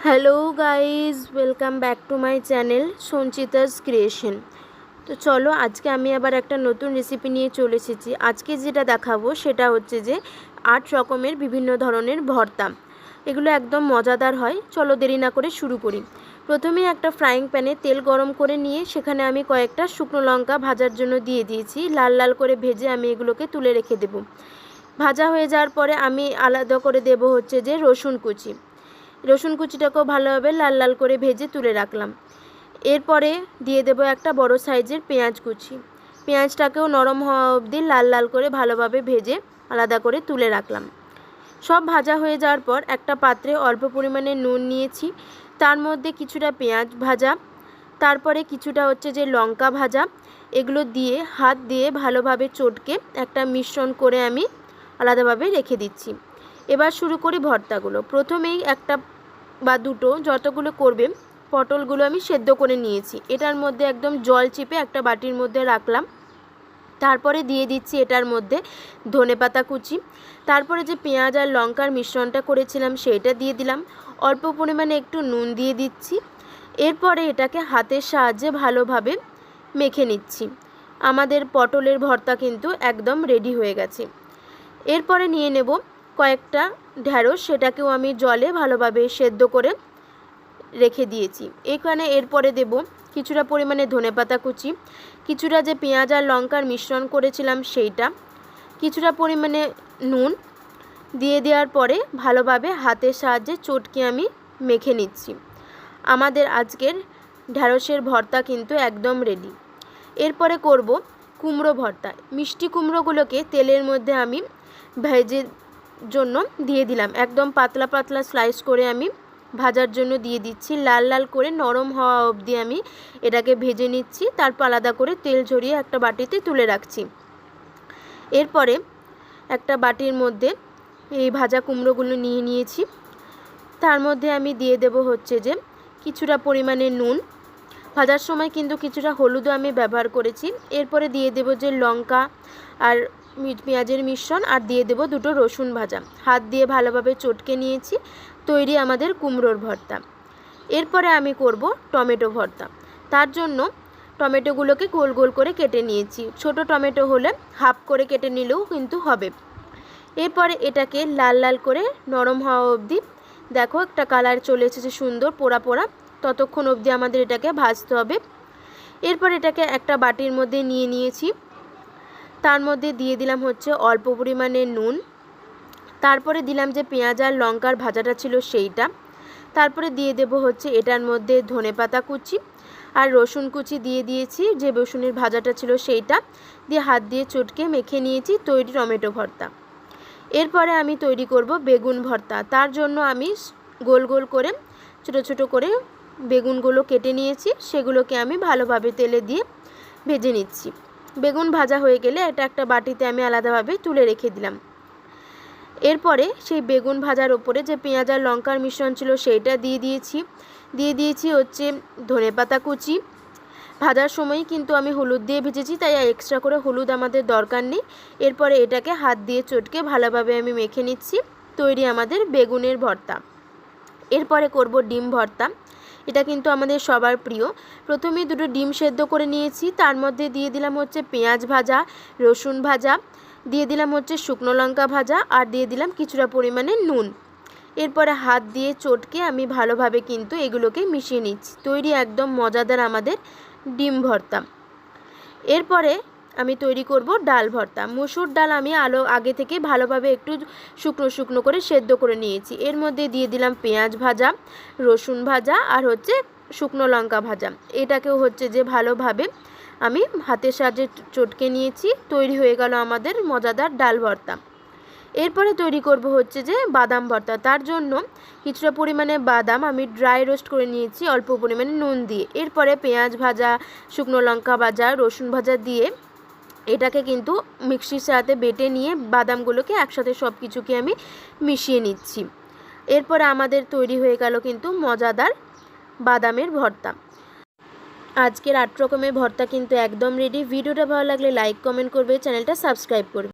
Hello guys, welcome back to my channel Sanchita's creation. তো চলো, আজকে আমি আবার একটা নতুন রেসিপি নিয়ে চলে এসেছি। আজকে যেটা দেখাবো সেটা হচ্ছে যে 8 রকমের বিভিন্ন ধরনের ভর্তা। এগুলো একদম মজাদার হয়। চলো দেরি না করে শুরু করি। প্রথমে একটা ফ্রাইং প্যানে তেল গরম করে নিয়ে সেখানে আমি কয়েকটা শুকনো লঙ্কা ভাজার জন্য দিয়ে দিয়েছি। লাল লাল করে ভেজে আমি এগুলোকে তুলে রেখে দেব। ভাজা হয়ে যাওয়ার পরে আমি আলাদা করে দেব হচ্ছে যে রসুন কুচি। রসুন কুচিটাকেও ভালোভাবে লাল লাল করে ভেজে তুলে রাখলাম। এরপরে দিয়ে দেব একটা বড় সাইজের পেঁয়াজ কুচি। পেঁয়াজটাকেও নরম হওয়া অবধি লাল লাল করে ভালোভাবে ভেজে আলাদা করে তুলে রাখলাম। সব ভাজা হয়ে যাওয়ার পর একটা পাত্রে অল্প পরিমাণে নুন নিয়েছি, তার মধ্যে কিছুটা পেঁয়াজ ভাজা, তারপরে কিছুটা হচ্ছে যে লঙ্কা ভাজা, এগুলো দিয়ে হাত দিয়ে ভালোভাবে চটকে একটা মিশ্রণ করে আমি আলাদাভাবে রেখে দিচ্ছি। এবার শুরু করি ভর্তাগুলো। প্রথমেই একটা বা দুটো যতগুলো করবে পটলগুলো আমি সেদ্ধ করে নিয়েছি। এটার মধ্যে একদম জল চিপে একটা বাটির মধ্যে রাখলাম। তারপরে দিয়ে দিচ্ছি এটার মধ্যে ধনেপাতা কুচি। তারপরে যে পেঁয়াজ আর লঙ্কার মিশ্রণটা করেছিলাম সেইটা দিয়ে দিলাম। অল্প পরিমাণে একটু নুন দিয়ে দিচ্ছি। এরপরে এটাকে হাতের সাহায্যে ভালোভাবে মেখে নিচ্ছি। আমাদের পটলের ভর্তা কিন্তু একদম রেডি হয়ে গেছে। এরপরে নিয়ে নেব কয়েকটা ঢ্যাঁড়স, সেটাকেও আমি জলে ভালোভাবে সেদ্ধ করে রেখে দিয়েছি। এখানে এরপরে দেব কিছুটা পরিমাণে ধনেপাতা কুচি, কিছুটা যে পেঁয়াজ আর লঙ্কার মিশ্রণ করেছিলাম সেইটা, কিছুটা পরিমাণে নুন দিয়ে দেওয়ার পরে ভালোভাবে হাতের সাহায্যে চটকে আমি মেখে নিচ্ছি। আমাদের আজকের ঢ্যাঁড়সের ভর্তা কিন্তু একদম রেডি। এরপরে করব কুমড়ো ভর্তা। মিষ্টি কুমড়োগুলোকে তেলের মধ্যে আমি ভেজে জন্য দিয়ে দিলাম। একদম পাতলা পাতলা স্লাইস করে আমি ভাজার জন্য দিয়ে দিচ্ছি। লাল লাল করে নরম হওয়া অবধি আমি এটাকে ভেজে নিচ্ছি। তারপর আলাদা করে তেল ঝরিয়ে একটা বাটিতে তুলে রাখছি। এরপরে একটা বাটির মধ্যে এই ভাজা কুমড়োগুলো নিয়ে নিয়েছি। তার মধ্যে আমি দিয়ে দেব হচ্ছে যে কিছুটা পরিমাণে নুন। ভাজার সময় কিন্তু কিছুটা হলুদও আমি ব্যবহার করেছি। এরপরে দিয়ে দেব যে লঙ্কা আর পেঁয়াজের মিশ্রণ, আর দিয়ে দেব দুটো রসুন ভাজা। হাত দিয়ে ভালোভাবে চটকে নিয়েছি। তৈরি আমাদের কুমড়োর ভর্তা। এরপরে আমি করব টমেটো ভর্তা। তার জন্য টমেটোগুলোকে গোল গোল করে কেটে নিয়েছি। ছোট টমেটো হলে হাফ করে কেটে নিলেও কিন্তু হবে। এরপরে এটাকে লাল লাল করে নরম হওয়া অবধি, দেখো একটা কালার চলে এসেছে সুন্দর পোড়া পোড়া, ততক্ষণ অবধি আমাদের এটাকে ভাজতে হবে। এরপর এটাকে একটা বাটির মধ্যে নিয়ে নিয়েছি। তার মধ্যে দিয়ে দিলাম হচ্ছে অল্প পরিমাণে নুন। তারপরে দিলাম যে পেঁয়াজ আর লঙ্কার ভাজাটা ছিল সেইটা। তারপরে দিয়ে দেব হচ্ছে এটার মধ্যে ধনেপাতা কুচি আর রসুন কুচি দিয়ে দিয়েছি। যে রসুনের ভাজাটা ছিল সেইটা দিয়ে হাত দিয়ে চটকে মেখে নিয়েছি। তৈরি টমেটো ভর্তা। এরপরে আমি তৈরি করব বেগুন ভর্তা। তার জন্য আমি গোল গোল করে ছোট ছোট করে বেগুনগুলো কেটে নিয়েছি। সেগুলোকে আমি ভালোভাবে তেলে দিয়ে ভেজে নিচ্ছি। বেগুন ভাজা হয়ে গেলে এটা একটা বাটিতে আমি আলাদাভাবে তুলে রেখে দিলাম। এরপরে সেই বেগুন ভাজার ওপরে যে পেঁয়াজ আর লঙ্কার মিশ্রণ ছিল সেইটা দিয়ে দিয়েছি হচ্ছে ধনেপাতা কুচি। ভাজার সময় কিন্তু আমি হলুদ দিয়ে ভেজেছি, তাই এক্সট্রা করে হলুদ আমাদের দরকার নেই। এরপরে এটাকে হাত দিয়ে চটকে ভালোভাবে আমি মেখে নিচ্ছি। তৈরি আমাদের বেগুনের ভর্তা। এরপরে করব ডিম ভর্তা। এটা কিন্তু আমাদের সবার প্রিয়। প্রথমেই দুটো ডিম সেদ্ধ করে নিয়েছি। তার মধ্যে দিয়ে দিলাম হচ্ছে পেঁয়াজ ভাজা, রসুন ভাজা, দিয়ে দিলাম হচ্ছে শুকনো লঙ্কা ভাজা, আর দিয়ে দিলাম কিছুটা পরিমাণে নুন। এরপরে হাত দিয়ে চটকে আমি ভালোভাবে কিন্তু এগুলোকে মিশিয়ে নিচ্ছি। তৈরি একদম মজাদার আমাদের ডিম ভর্তা। এরপরে আমি তৈরি করব ডাল ভর্তা। মসুর ডাল আমি আগে থেকে ভালোভাবে একটু শুকনো শুকনো করে সেদ্ধ করে নিয়েছি। এর মধ্যে দিয়ে দিলাম পেঁয়াজ ভাজা, রসুন ভাজা, আর হচ্ছে শুকনো লঙ্কা ভাজা। এটাকেও হচ্ছে যে ভালোভাবে আমি হাতের সাহায্যে চটকে নিয়েছি। তৈরি হয়ে গেল আমাদের মজাদার ডাল ভর্তা। এরপরে তৈরি করব হচ্ছে যে বাদাম ভর্তা। তার জন্য কিছুটা পরিমাণে বাদাম আমি ড্রাই রোস্ট করে নিয়েছি অল্প পরিমাণে নুন দিয়ে। এরপরে পেঁয়াজ ভাজা, শুকনো লঙ্কা ভাজা, রসুন ভাজা দিয়ে এটাকে কিন্তু মিক্সির সাথে বেটে নিয়ে বাদামগুলোকে একসাথে সব কিছুকে আমি মিশিয়ে নিচ্ছি। এরপরে আমাদের তৈরি হয়ে গেল কিন্তু মজাদার বাদামের ভর্তা। আজকের 8 রকমের ভর্তা কিন্তু একদম রেডি। ভিডিওটা ভালো লাগলে লাইক কমেন্ট করবে, চ্যানেলটা সাবস্ক্রাইব করবে।